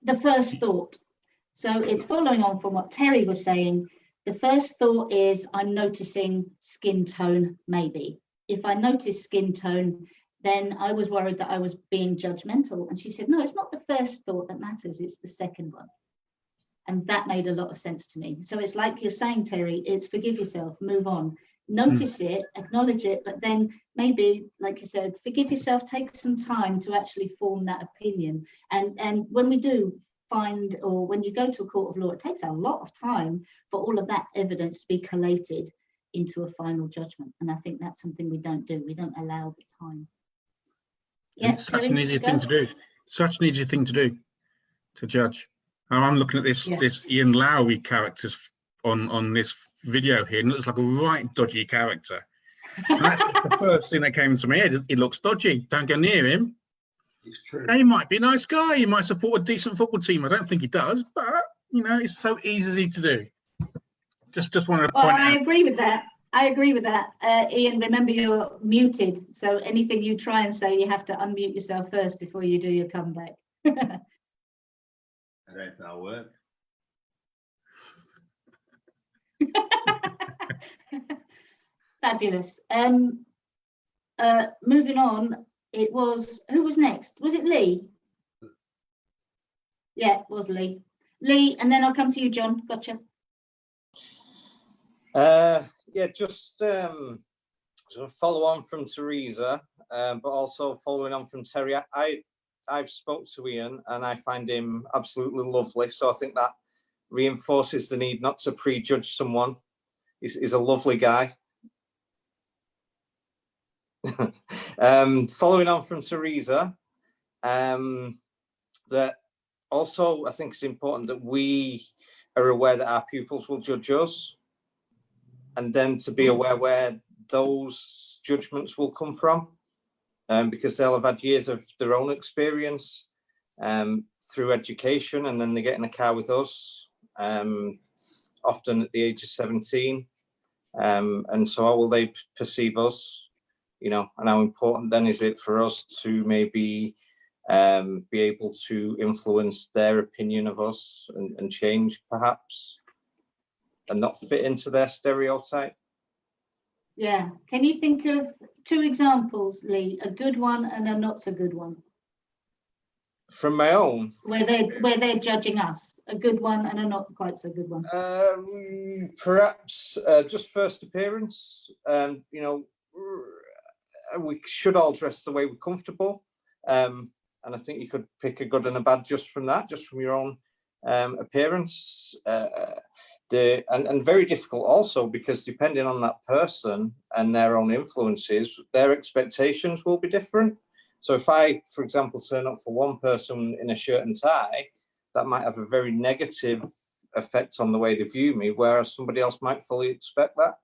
the first thought. So it's following on from what Terry was saying. The first thought is, I'm noticing skin tone, maybe. If I notice skin tone, then I was worried that I was being judgmental. And she said, no, it's not the first thought that matters, it's the second one. And that made a lot of sense to me. So it's like you're saying, Terry, it's forgive yourself, move on. Notice it, acknowledge it, but then maybe, like you said, forgive yourself, take some time to actually form that opinion. And when we do find, or when you go to a court of law, it takes a lot of time for all of that evidence to be collated into a final judgment. And I think that's something we don't do. We don't allow the time. Yeah, it's such an easy thing to do. Such an easy thing to do, to judge. I'm looking at this Ian Lowry characters on this video here, and it looks like a right dodgy character. And that's the first thing that came to my head. He looks dodgy. Don't go near him. It's true. He might be a nice guy. He might support a decent football team. I don't think he does, but you know, it's so easy to do. Just wanted to point out. I agree with that. I agree with that. Ian, remember you're muted, so anything you try and say, you have to unmute yourself first before you do your comeback. I don't know if that'll work. Fabulous. Moving on, it was, who was next? Was it Lee? Yeah, it was Lee. Lee, and then I'll come to you, John. Gotcha. Yeah, just sort of follow on from Teresa, but also following on from Terry. I've spoke to Ian and I find him absolutely lovely. So I think that reinforces the need not to prejudge someone. He's a lovely guy. Following on from Teresa, that also I think it's important that we are aware that our pupils will judge us, and then to be aware where those judgments will come from, because they'll have had years of their own experience through education, and then they get in a car with us, often at the age of 17. And so how will they perceive us, you know, and how important then is it for us to maybe be able to influence their opinion of us and change perhaps, and not fit into their stereotype. Yeah. Can you think of 2 examples, Lee? A good one and a not so good one. From my own, where they're judging us. A good one and a not quite so good one. Perhaps just first appearance. You know, we should all dress the way we're comfortable, and I think you could pick a good and a bad just from that, just from your own appearance. And very difficult also, because depending on that person and their own influences, their expectations will be different. So if I, for example, turn up for one person in a shirt and tie, that might have a very negative effect on the way they view me, whereas somebody else might fully expect that.